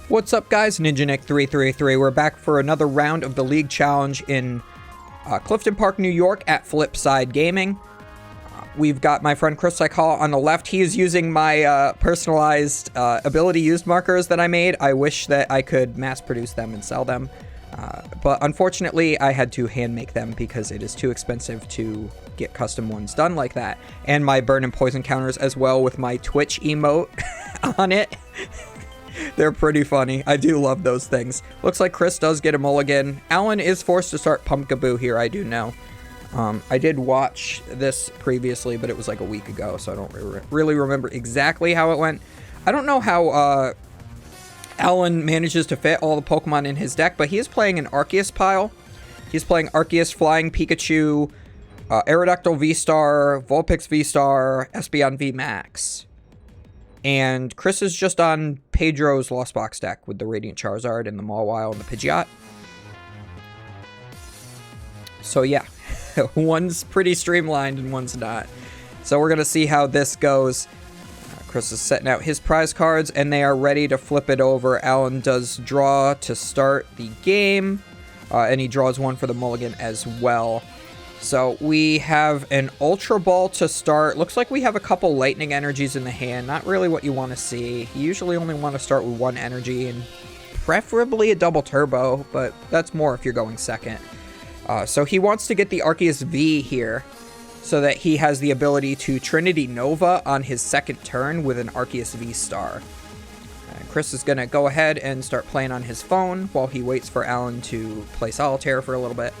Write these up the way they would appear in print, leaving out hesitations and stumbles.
What's up, guys? NinjaNick333. We're back for another round of the League Challenge in Clifton Park, New York at Flipside Gaming. We've got my friend Chris Call on the left. He is using my personalized ability used markers that I made. I wish that I could mass produce them and sell them. But unfortunately, I had to hand make them because it is too expensive to get custom ones done like that. And my burn and poison counters as well with my Twitch emote on it. They're pretty funny. I do love those things. Looks like Chris does get a mulligan. Alan is forced to start Pumpkaboo here, I do know. I did watch this previously, but it was like a week ago, so I don't really remember exactly how it went. I don't know how Alan manages to fit all the Pokemon in his deck, but he is playing an Arceus pile. He's playing Arceus, Flying Pikachu, Aerodactyl V-Star, Vulpix V-Star, Espeon V-Max. And Chris is just on Pedro's Lost Box deck with the Radiant Charizard and the Mawile and the Pidgeot. So yeah, one's pretty streamlined and one's not. So we're going to see how this goes. Chris is setting out his prize cards and they are ready to flip it over. Alan does draw to start the game. And he draws one for the mulligan as well. So we have an Ultra Ball to start. Looks like we have a couple Lightning Energies in the hand. Not really what you want to see. You usually only want to start with one energy and preferably a double turbo, but that's more if you're going second. So he wants to get the Arceus V here so that he has the ability to Trinity Nova on his second turn with an Arceus V Star. And Chris is going to go ahead and start playing on his phone while he waits for Alan to play Solitaire for a little bit.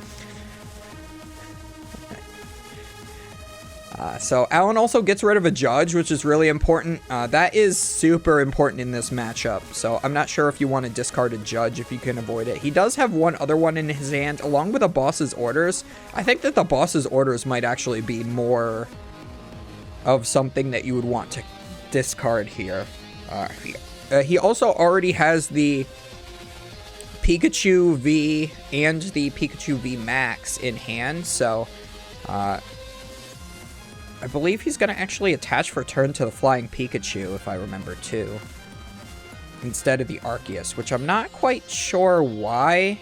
So Alan also gets rid of a Judge, which is really important. That is super important in this matchup. So I'm not sure if you want to discard a Judge if you can avoid it. He does have one other one in his hand, along with a Boss's Orders. I think that the Boss's Orders might actually be more of something that you would want to discard here. He also already has the Pikachu V and the Pikachu V Max in hand, so I believe he's going to actually attach for turn to the Flying Pikachu, if I remember too, instead of the Arceus, which I'm not quite sure why.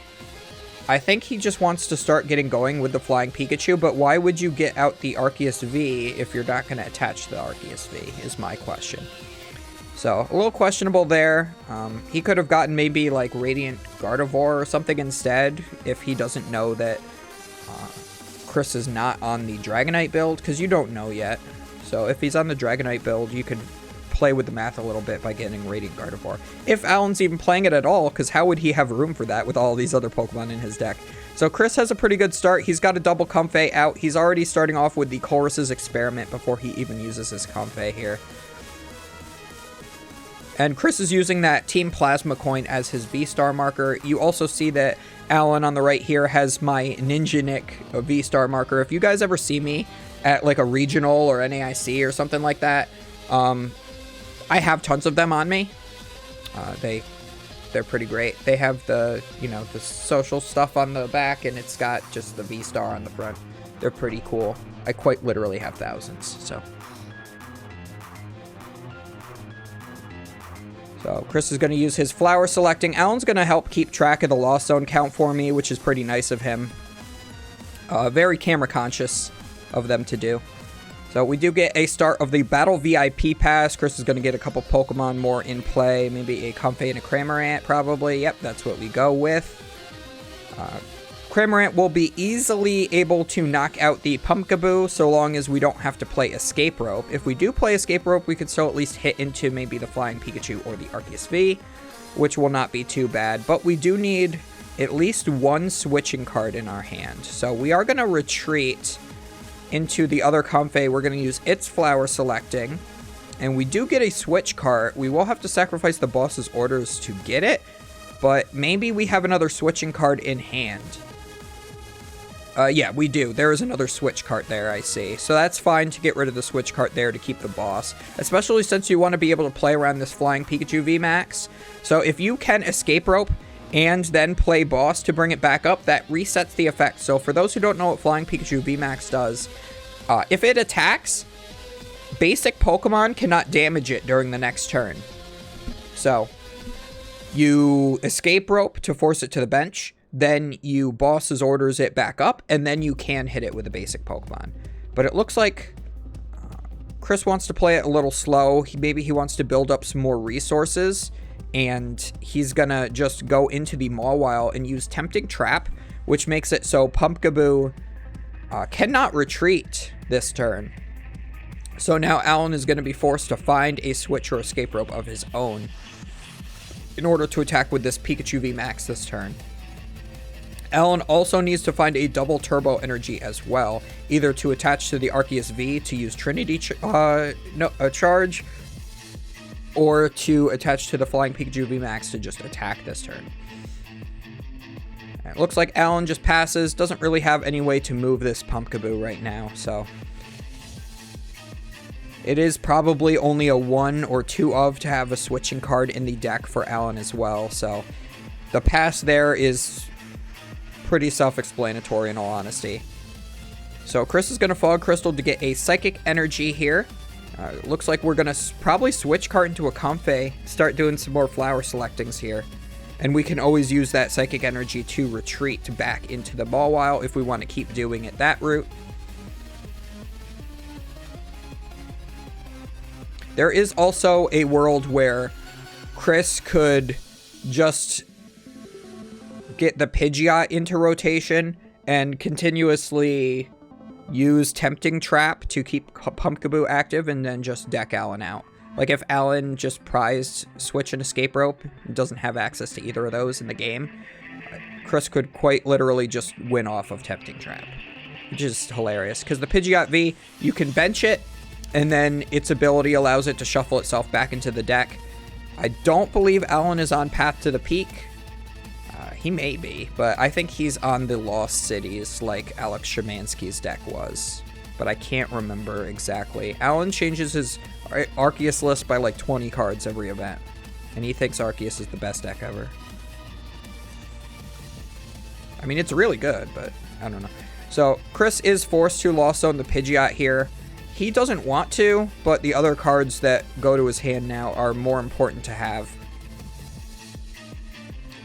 I think he just wants to start getting going with the Flying Pikachu, but why would you get out the Arceus V if you're not going to attach the Arceus V, is my question. So, a little questionable there. He could have gotten maybe like Radiant Gardevoir or something instead if he doesn't know that Chris is not on the Dragonite build, because you don't know yet. So if he's on the Dragonite build, you could play with the math a little bit by getting Radiant Gardevoir. If Alan's even playing it at all, because how would he have room for that with all these other Pokemon in his deck? So Chris has a pretty good start. He's got a double Comfey out. He's already starting off with the Chorus's Experiment before he even uses his Comfey here. And Chris is using that Team Plasma coin as his V-Star marker. You also see that Alan on the right here has my NinjaNick V-Star marker. If you guys ever see me at like a regional or NAIC or something like that, I have tons of them on me. They're pretty great. They have the, you know, the social stuff on the back, and it's got just the V-Star on the front. They're pretty cool. I quite literally have thousands, so. So Chris is going to use his flower selecting. Alan's going to help keep track of the Lost Zone count for me, which is pretty nice of him. Very camera conscious of them to do. So we do get a start of the Battle VIP Pass. Chris is going to get a couple Pokemon more in play. Maybe a Comfey and a Cramorant, probably. Yep, that's what we go with. Cramorant will be easily able to knock out the Pumpkaboo so long as we don't have to play Escape Rope. If we do play Escape Rope, we could still at least hit into maybe the Flying Pikachu or the Arceus V, which will not be too bad. But we do need at least one switching card in our hand. So we are going to retreat into the other Comfey. We're going to use its flower selecting. And we do get a switch card. We will have to sacrifice the boss's orders to get it. But maybe we have another switching card in hand. Yeah, we do. There is another switch cart there, I see. So that's fine to get rid of the switch cart there to keep the boss. Especially since you want to be able to play around this Flying Pikachu VMAX. So if you can Escape Rope and then play boss to bring it back up, that resets the effect. So for those who don't know what Flying Pikachu VMAX does, if it attacks, basic Pokemon cannot damage it during the next turn. So You escape rope to force it to the bench. Then you boss's orders it back up, and then you can hit it with a basic Pokemon. But it looks like Chris wants to play it a little slow. Maybe he wants to build up some more resources, and he's gonna just go into the Mawile and use Tempting Trap, which makes it so Pumpkaboo cannot retreat this turn. So now Alan is going to be forced to find a switch or escape rope of his own in order to attack with this Pikachu V Max this turn. Alan also needs to find a double turbo energy as well, either to attach to the Arceus V to use Trinity charge, or to attach to the Flying Pikachu V Max to just attack this turn. It looks like Alan just passes, doesn't really have any way to move this Pumpkaboo right now, so it is probably only a 1 or 2 of to have a switching card in the deck for Alan as well, so the pass there is pretty self-explanatory in all honesty. So Chris is going to Fog Crystal to get a Psychic Energy here. Looks like we're going to probably switch card into a Comfey, start doing some more flower selectings here. And we can always use that Psychic Energy to retreat back into the Mawile if we want to keep doing it that route. There is also a world where Chris could just get the Pidgeot into rotation and continuously use Tempting Trap to keep Pumpkaboo active and then just deck Alan out. Like if Alan just prized Switch and Escape Rope, doesn't have access to either of those in the game, Chris could quite literally just win off of Tempting Trap, which is hilarious because the Pidgeot V, you can bench it and then its ability allows it to shuffle itself back into the deck. I don't believe Alan is on Path to the Peak. He may be, but I think he's on the Lost Cities like Alex Szymanski's deck was, but I can't remember exactly. Alan changes his Arceus list by like 20 cards every event, and he thinks Arceus is the best deck ever. I mean, it's really good, but I don't know. So Chris is forced to Lost Zone the Pidgeot here. He doesn't want to, but the other cards that go to his hand now are more important to have.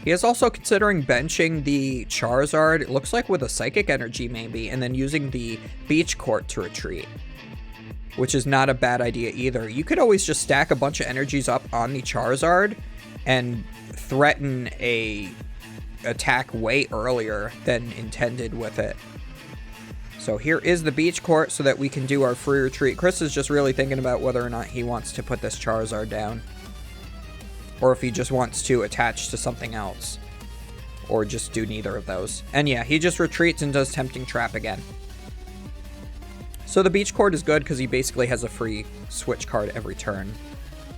He is also considering benching the Charizard, it looks like with a Psychic Energy maybe, and then using the Beach Court to retreat, which is not a bad idea either. You could always just stack a bunch of energies up on the Charizard and threaten a attack way earlier than intended with it. So here is the Beach Court so that we can do our free retreat. Chris is just really thinking about whether or not he wants to put this Charizard down, or if he just wants to attach to something else, or just do neither of those. And yeah, he just retreats and does Tempting Trap again. So the Beach Court is good because he basically has a free switch card every turn.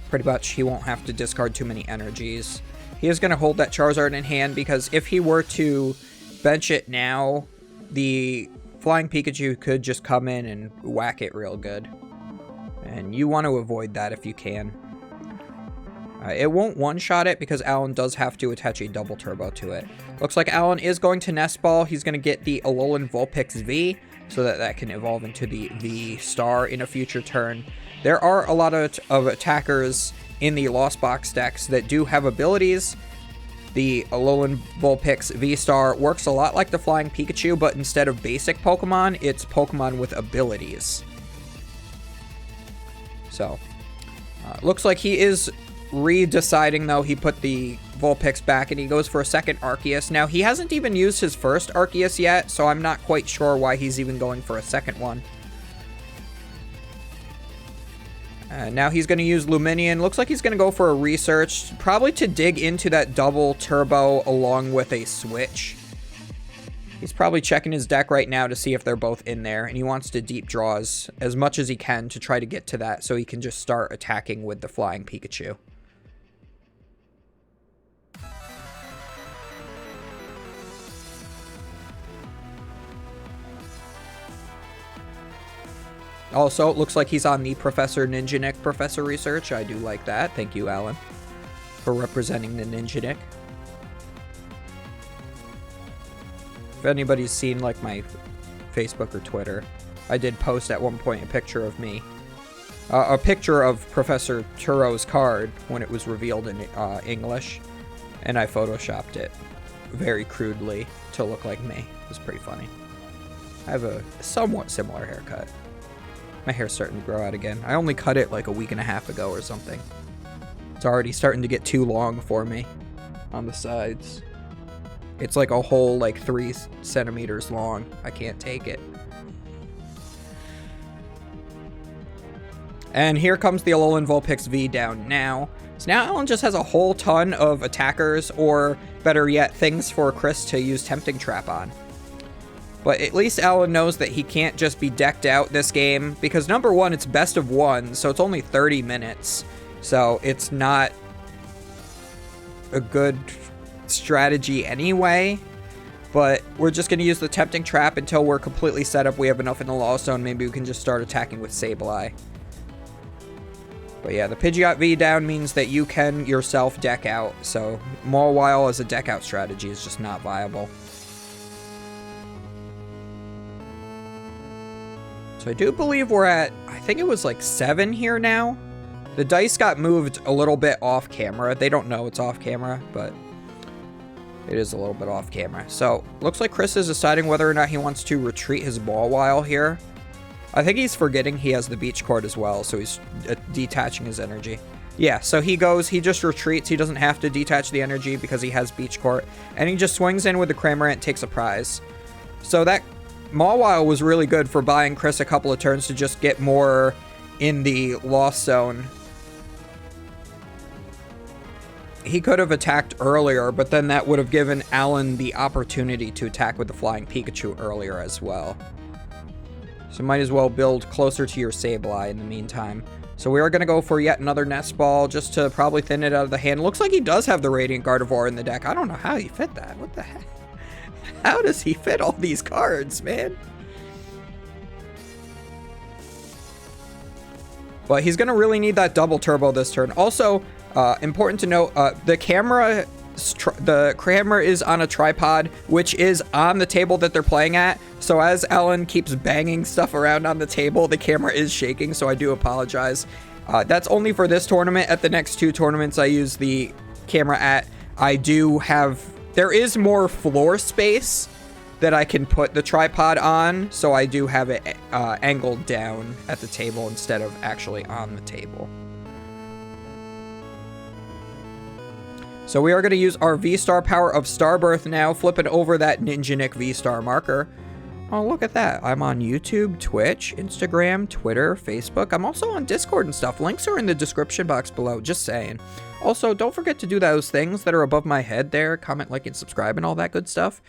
Pretty much he won't have to discard too many energies. He is going to hold that Charizard in hand because if he were to bench it now, the Flying Pikachu could just come in and whack it real good. And you want to avoid that if you can. It won't one-shot it because Alan does have to attach a double turbo to it. Looks like Alan is going to Nest Ball. He's going to get the Alolan Vulpix V so that that can evolve into the V-Star in a future turn. There are a lot of attackers in the Lost Box decks that do have abilities. The Alolan Vulpix V-Star works a lot like the Flying Pikachu, but instead of basic Pokemon, it's Pokemon with abilities. So, looks like he is redeciding though. He put the Vulpix back and he goes for a second Arceus. Now he hasn't even used his first Arceus yet, so I'm not quite sure why he's even going for a second one. Now he's going to use Luminion. Looks like he's going to go for a Research, probably to dig into that double turbo along with a switch. He's probably checking his deck right now to see if they're both in there, and he wants to deep draws as much as he can to try to get to that so he can just start attacking with the Flying Pikachu. Also, it looks like he's on the Professor Ninjanik Professor Research. I do like that. Thank you, Alan, for representing the Ninjanik. If anybody's seen like my Facebook or Twitter, I did post at one point a picture of me. A picture of Professor Turo's card when it was revealed in English. And I photoshopped it very crudely to look like me. It was pretty funny. I have a somewhat similar haircut. My hair's starting to grow out again. I only cut it like a week and a half ago or something. It's already starting to get too long for me on the sides. It's like a whole like 3 centimeters long. I can't take it. And here comes the Alolan Vulpix V down now. So now Alan just has a whole ton of attackers, or better yet, things for Chris to use Tempting Trap on. But at least Alan knows that he can't just be decked out this game, because number one, it's best of one, so it's only 30 minutes. So it's not a good strategy anyway. But we're just going to use the Tempting Trap until we're completely set up. We have enough in the Lost Zone. Maybe we can just start attacking with Sableye. But yeah, the Pidgeot V down means that you can yourself deck out. So Mawile as a deck out strategy is just not viable. So I do believe we're at, I think it was like 7 here now. The dice got moved a little bit off camera. They don't know it's off camera, but it is a little bit off camera. So looks like Chris is deciding whether or not he wants to retreat his Mawile here. I think he's forgetting he has the Beach Court as well, so he's detaching his energy. Yeah, so he just retreats. He doesn't have to detach the energy because he has Beach Court. And he just swings in with the Cramorant, takes a prize. So that Mawile was really good for buying Chris a couple of turns to just get more in the Lost Zone. He could have attacked earlier, but then that would have given Alan the opportunity to attack with the Flying Pikachu earlier as well. So might as well build closer to your Sableye in the meantime. So we are going to go for yet another Nest Ball just to probably thin it out of the hand. Looks like he does have the Radiant Gardevoir in the deck. I don't know how he fit that. What the heck? How does he fit all these cards, man? But he's going to really need that double turbo this turn. Also, important to note, the camera is on a tripod, which is on the table that they're playing at. So as Alan keeps banging stuff around on the table, the camera is shaking, so I do apologize. That's only for this tournament. At the next 2 tournaments I use the camera at, there is more floor space that I can put the tripod on, so I do have it angled down at the table instead of actually on the table. So we are going to use our V-Star power of Starbirth now, flipping over that Ninjanik V-Star marker. Oh, look at that. I'm on YouTube, Twitch, Instagram, Twitter, Facebook. I'm also on Discord and stuff. Links are in the description box below, just saying. Also, don't forget to do those things that are above my head there. Comment, like, and subscribe and all that good stuff.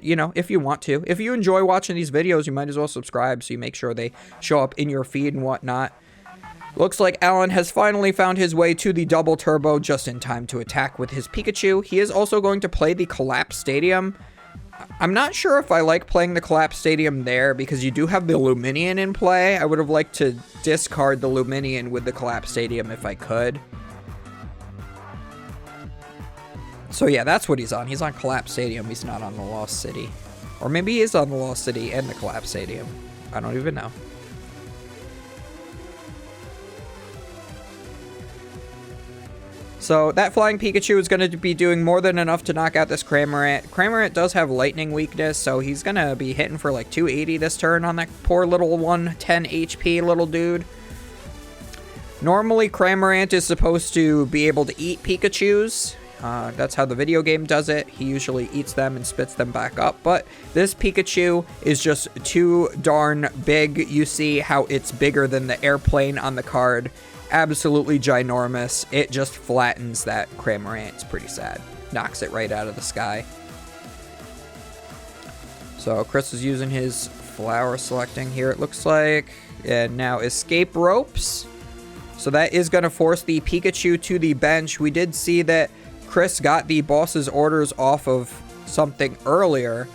You know, if you want to. If you enjoy watching these videos, you might as well subscribe so you make sure they show up in your feed and whatnot. Looks like Alan has finally found his way to the double turbo just in time to attack with his Pikachu. He is also going to play the Collapse Stadium. I'm not sure if I like playing the Collapse Stadium there because you do have the Luminion in play. I would have liked to discard the Luminion with the Collapse Stadium if I could. So yeah, that's what he's on. He's on Collapse Stadium. He's not on the Lost City. Or maybe he is on the Lost City and the Collapse Stadium. I don't even know. So that Flying Pikachu is going to be doing more than enough to knock out this Cramorant. Cramorant does have lightning weakness, so he's going to be hitting for like 280 this turn on that poor little 110 HP little dude. Normally, Cramorant is supposed to be able to eat Pikachus. That's how the video game does it. He usually eats them and spits them back up. But this Pikachu is just too darn big. You see how it's bigger than the airplane on the card. Absolutely ginormous. It just flattens that Cramorant. It's pretty sad. Knocks it right out of the sky. So Chris is using his flower selecting here, it looks like. And now Escape Ropes. So that is going to force the Pikachu to the bench. We did see that Chris got the boss's orders off of something earlier.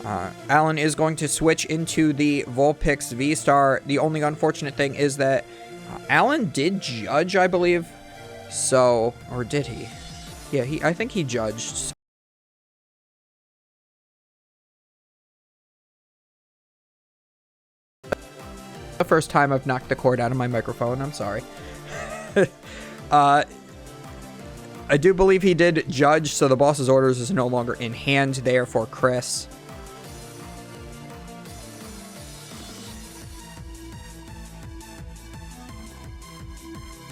Alan is going to switch into the Vulpix V-Star. The only unfortunate thing is that Alan did judge, I believe. So, or did he? Yeah, I think he judged. The first time I've knocked the cord out of my microphone, I'm sorry. I do believe he did judge, so the boss's orders is no longer in hand there for Chris.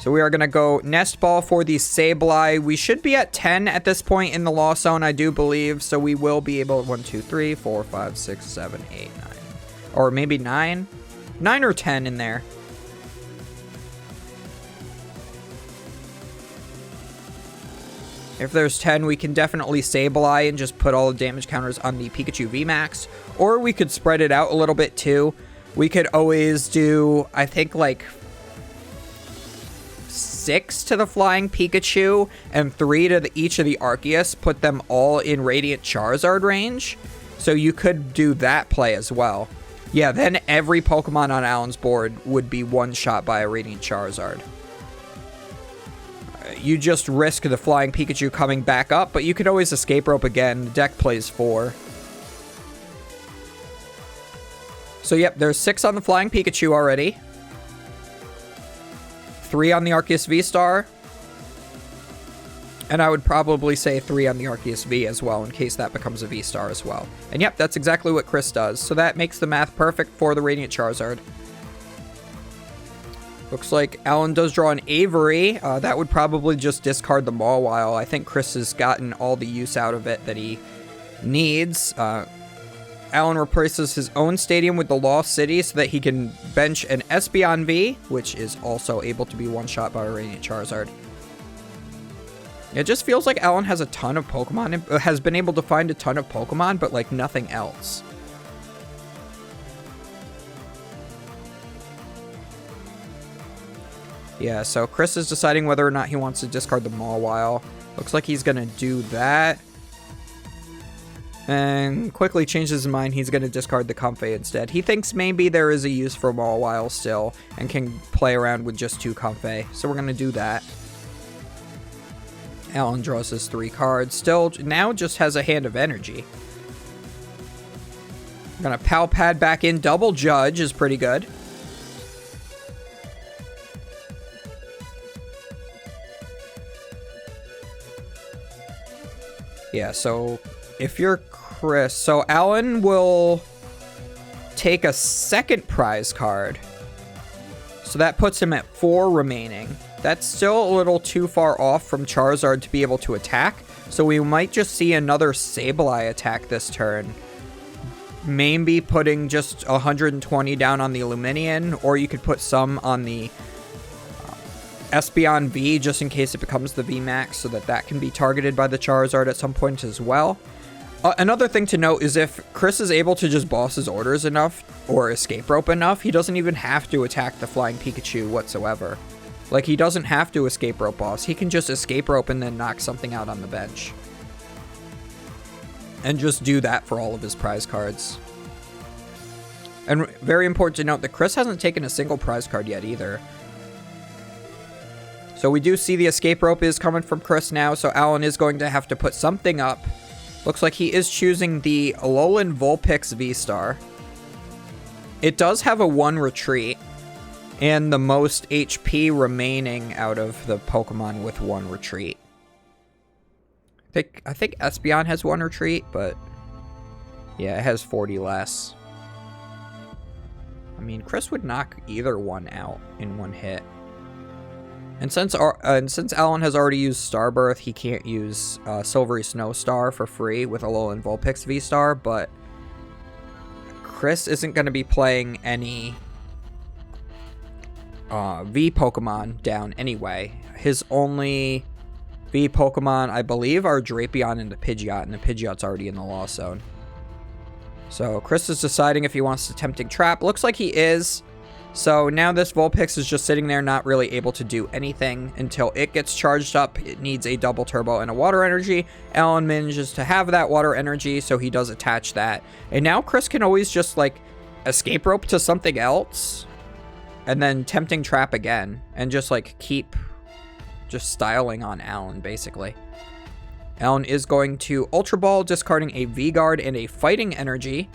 So we are going to go Nest Ball for the Sableye. We should be at 10 at this point in the Lost Zone, I do believe. So we will be able... 1, 2, 3, 4, 5, 6, 7, 8, 9. Or maybe 9? 9 or 10 in there. If there's 10, we can definitely Sableye and just put all the damage counters on the Pikachu VMAX. Or we could spread it out a little bit too. We could always do, I think, like 6 to the Flying Pikachu and 3 to each of the Arceus. Put them all in Radiant Charizard range. So you could do that play as well. Yeah, then every Pokemon on Alan's board would be one-shot by a Radiant Charizard. You just risk the Flying Pikachu coming back up, but you could always Escape Rope again. The deck plays 4. So, yep, there's 6 on the Flying Pikachu already. 3 on the Arceus V-Star. And I would probably say 3 on the Arceus V as well, in case that becomes a V-Star as well. And, yep, that's exactly what Chris does. So that makes the math perfect for the Radiant Charizard. Looks like Alan does draw an Avery. That would probably just discard the Mawile. I think Chris has gotten all the use out of it that he needs. Alan replaces his own stadium with the Lost City so that he can bench an Espeon V, which is also able to be one-shot by a Radiant Charizard. It just feels like Alan has a ton of Pokemon, has been able to find a ton of Pokemon, but like nothing else. Yeah, so Chris is deciding whether or not he wants to discard the Mawile. Looks like he's going to do that. And quickly changes his mind. He's going to discard the Comfey instead. He thinks maybe there is a use for Mawile still and can play around with just 2 Comfey. So we're going to do that. Alan draws his 3 cards. Still, now just has a hand of energy. I'm going to Pal Pad back in. Double Judge is pretty good. Yeah, so if you're Chris... So Alan will take a second prize card. So that puts him at 4 remaining. That's still a little too far off from Charizard to be able to attack. So we might just see another Sableye attack this turn. Maybe putting just 120 down on the Illuminion. Or you could put some on the Espeon V, just in case it becomes the VMAX, so that can be targeted by the Charizard at some point as well. Another thing to note is if Chris is able to just boss his orders enough, or Escape Rope enough, he doesn't even have to attack the Flying Pikachu whatsoever. Like, he doesn't have to Escape Rope boss. He can just Escape Rope and then knock something out on the bench. And just do that for all of his prize cards. And very important to note that Chris hasn't taken a single prize card yet either. So we do see the Escape Rope is coming from Chris now, so Alan is going to have to put something up. Looks like he is choosing the Alolan Vulpix V-Star. It does have a 1 retreat, and the most HP remaining out of the Pokemon with 1 retreat. I think Espeon has 1 retreat, but yeah, it has 40 less. I mean, Chris would knock either one out in 1 hit. And since Alan has already used Starbirth, he can't use Silvery Snowstar for free with Alolan Vulpix V-Star, but Chris isn't going to be playing any V Pokemon down anyway. His only V Pokemon, I believe, are Drapion and the Pidgeot, and the Pidgeot's already in the Lost Zone. So Chris is deciding if he wants to Tempting Trap. Looks like he is. So now this Vulpix is just sitting there not really able to do anything until it gets charged up. It needs a double turbo and a water energy. Alan manages to have that water energy, so he does attach that. And now Chris can always just like Escape Rope to something else and then Tempting Trap again and just like keep just styling on Alan basically. Alan is going to Ultra Ball, discarding a V-Guard and a Fighting Energy.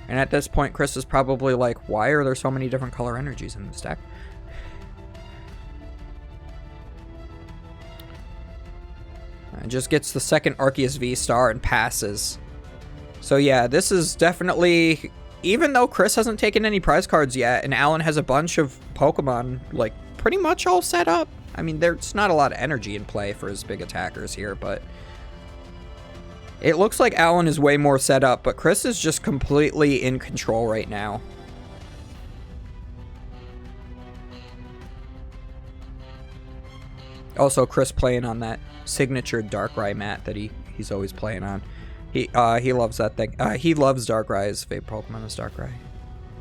And at this point, Chris is probably like, why are there so many different color energies in this deck? And just gets the second Arceus V-Star and passes. So yeah, this is definitely... Even though Chris hasn't taken any prize cards yet, and Alan has a bunch of Pokemon, like, pretty much all set up. I mean, there's not a lot of energy in play for his big attackers here, but... It looks like Alan is way more set up, but Chris is just completely in control right now. Also, Chris playing on that signature Darkrai mat that he's always playing on. He loves that thing. He loves Darkrai. His favorite Pokemon is Darkrai.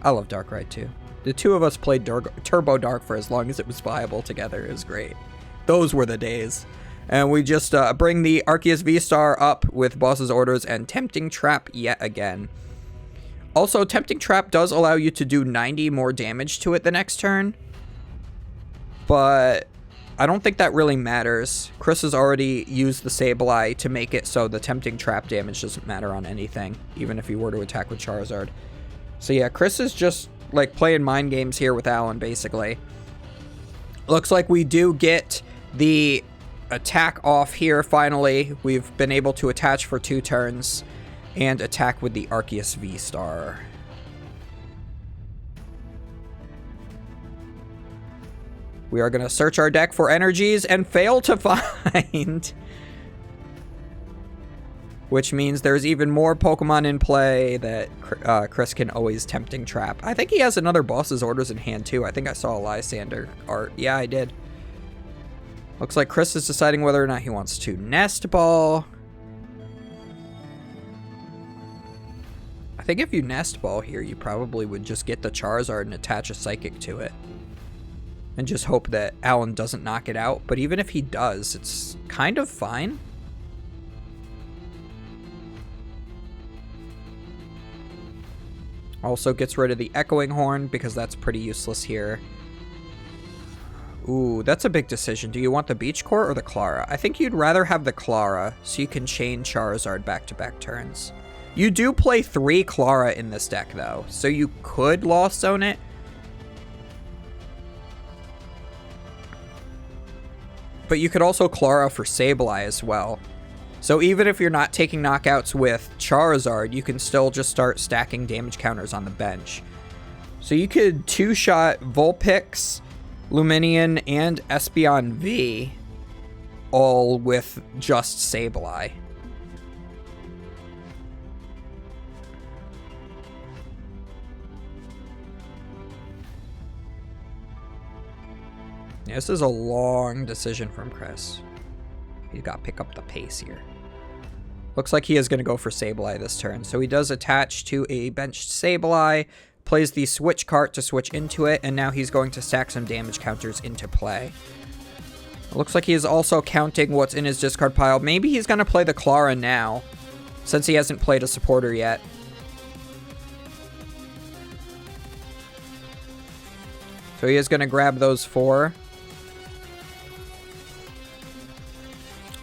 I love Darkrai too. The two of us played Turbo Dark for as long as it was viable together. It was great. Those were the days. And we just bring the Arceus V-Star up with Boss's Orders and Tempting Trap yet again. Also, Tempting Trap does allow you to do 90 more damage to it the next turn. But I don't think that really matters. Chris has already used the Sableye to make it so the Tempting Trap damage doesn't matter on anything, even if he were to attack with Charizard. So yeah, Chris is just like playing mind games here with Alan, basically. Looks like we do get the attack off here finally. We've been able to attach for 2 turns and attack with the Arceus V-Star. We are going to search our deck for energies and fail to find. Which means there's even more Pokemon in play that Chris can always Tempting Trap. I think he has another Boss's Orders in hand too. I think I saw a Lysander art. Yeah, I did. Looks like Chris is deciding whether or not he wants to Nest Ball. I think if you Nest Ball here, you probably would just get the Charizard and attach a Psychic to it. And just hope that Alan doesn't knock it out. But even if he does, it's kind of fine. Also gets rid of the Echoing Horn because that's pretty useless here. Ooh, that's a big decision. Do you want the Beach Court or the Clara? I think you'd rather have the Clara so you can chain Charizard back-to-back turns. You do play 3 Clara in this deck though, so you could Lost Zone it. But you could also Clara for Sableye as well. So even if you're not taking knockouts with Charizard, you can still just start stacking damage counters on the bench. So you could 2-shot Vulpix, Luminion, and Espeon V, all with just Sableye. This is a long decision from Chris. He's got to pick up the pace here. Looks like he is going to go for Sableye this turn. So he does attach to a benched Sableye, plays the switch cart to switch into it, and now he's going to stack some damage counters into play. It looks like he is also counting what's in his discard pile. Maybe he's going to play the Clara now, since he hasn't played a supporter yet. So he is going to grab those 4.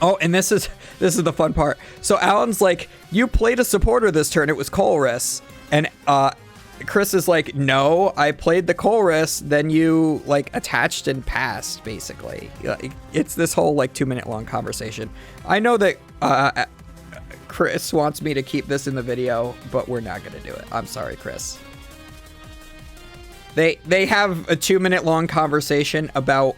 Oh, and this is the fun part. So Alan's like, you played a supporter this turn. It was Colress. And Chris is like, no, I played the Colress. Then you like attached and passed, basically. It's this whole like 2-minute long conversation. I know that Chris wants me to keep this in the video, but we're not going to do it. I'm sorry, Chris. They have a 2-minute long conversation about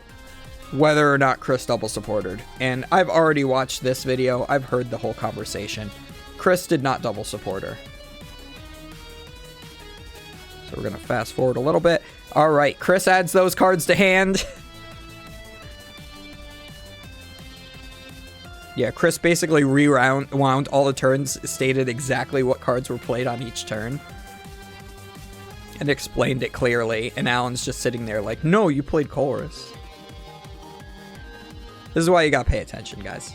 whether or not Chris double supported. And I've already watched this video. I've heard the whole conversation. Chris did not double support her. So we're going to fast forward a little bit. All right, Chris adds those cards to hand. Yeah, Chris basically rewound all the turns, stated exactly what cards were played on each turn, and explained it clearly. And Alan's just sitting there like, no, you played Colress. This is why you gotta pay attention, guys.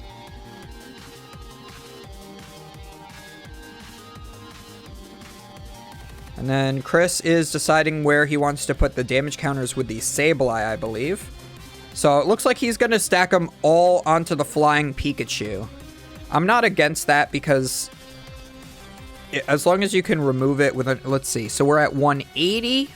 And then Chris is deciding where he wants to put the damage counters with the Sableye, I believe. So it looks like he's going to stack them all onto the flying Pikachu. I'm not against that because as long as you can remove it with a... Let's see. So we're at 180.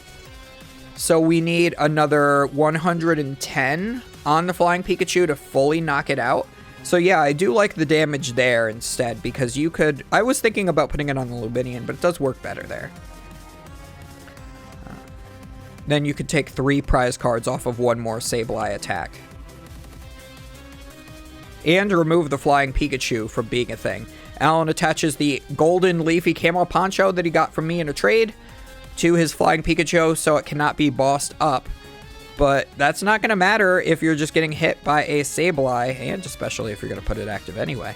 So we need another 110 on the flying Pikachu to fully knock it out. So yeah, I do like the damage there instead, because you could... I was thinking about putting it on the Lubinian, but it does work better there. Then you could take 3 prize cards off of 1 more Sableye attack. And remove the Flying Pikachu from being a thing. Alan attaches the golden leafy camel poncho that he got from me in a trade to his Flying Pikachu, so it cannot be bossed up. But that's not going to matter if you're just getting hit by a Sableye, and especially if you're going to put it active anyway.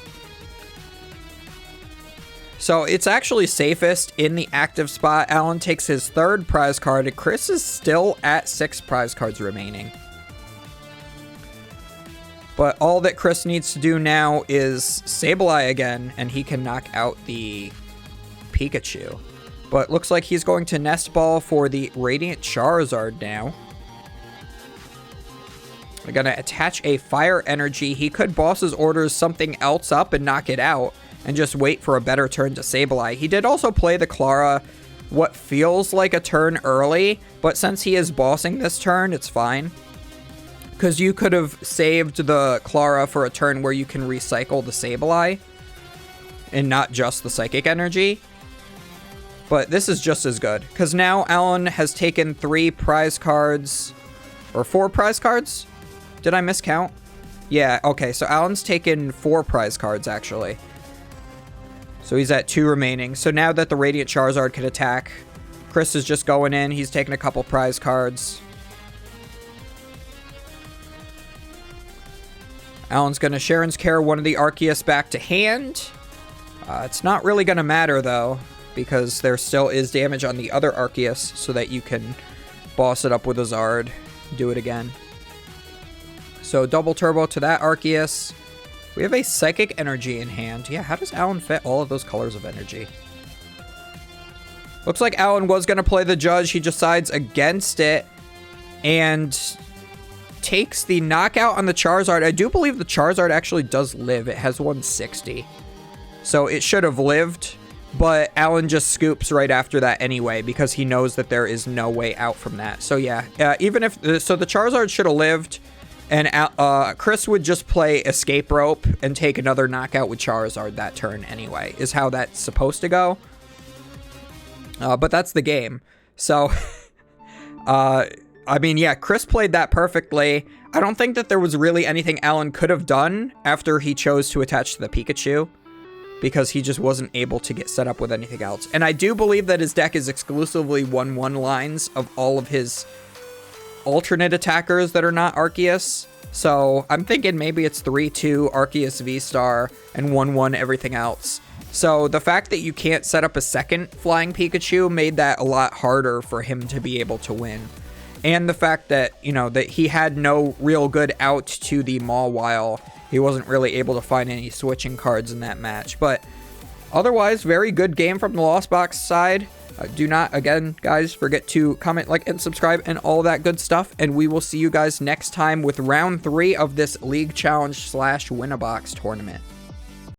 So it's actually safest in the active spot. Alan takes his 3rd prize card, and Chris is still at 6 prize cards remaining. But all that Chris needs to do now is Sableye again, and he can knock out the Pikachu. But looks like he's going to Nest Ball for the Radiant Charizard now. We're going to attach a Fire Energy. He could boss his orders something else up and knock it out, and just wait for a better turn to Sableye. He did also play the Clara what feels like a turn early, but since he is bossing this turn, it's fine. Because you could have saved the Clara for a turn where you can recycle the Sableye and not just the Psychic Energy. But this is just as good, because now Alan has taken 3 prize cards, or 4 prize cards? Did I miscount? Yeah, okay, so Alan's taken 4 prize cards, actually. So he's at 2 remaining. So now that the Radiant Charizard can attack, Chris is just going in. He's taking a couple prize cards. Alan's going to Sharon's Care one of the Arceus back to hand. It's not really going to matter, though, because there still is damage on the other Arceus, so that you can boss it up with a Zard. Do it again. So double turbo to that Arceus. We have a Psychic Energy in hand. Yeah, how does Alan fit all of those colors of energy? Looks like Alan was going to play the Judge. He decides against it and takes the knockout on the Charizard. I do believe the Charizard actually does live. It has 160. So it should have lived, but Alan just scoops right after that anyway, because he knows that there is no way out from that. So yeah, even if... So the Charizard should have lived, and Chris would just play Escape Rope and take another knockout with Charizard that turn anyway, is how that's supposed to go. But that's the game. So, I mean, yeah, Chris played that perfectly. I don't think that there was really anything Alan could have done after he chose to attach to the Pikachu, because he just wasn't able to get set up with anything else. And I do believe that his deck is exclusively 1/1 lines of all of his alternate attackers that are not Arceus. So I'm thinking maybe it's 3/2 Arceus V-Star and 1/1 everything else. So the fact that you can't set up a second Flying Pikachu made that a lot harder for him to be able to win. And the fact that, you know, that he had no real good out to the Mawile. He wasn't really able to find any switching cards in that match. But otherwise, very good game from the Lost Box side. Do not, again, guys, forget to comment, like, and subscribe and all that good stuff. And we will see you guys next time with round 3 of this League Challenge / Win-A-Box tournament.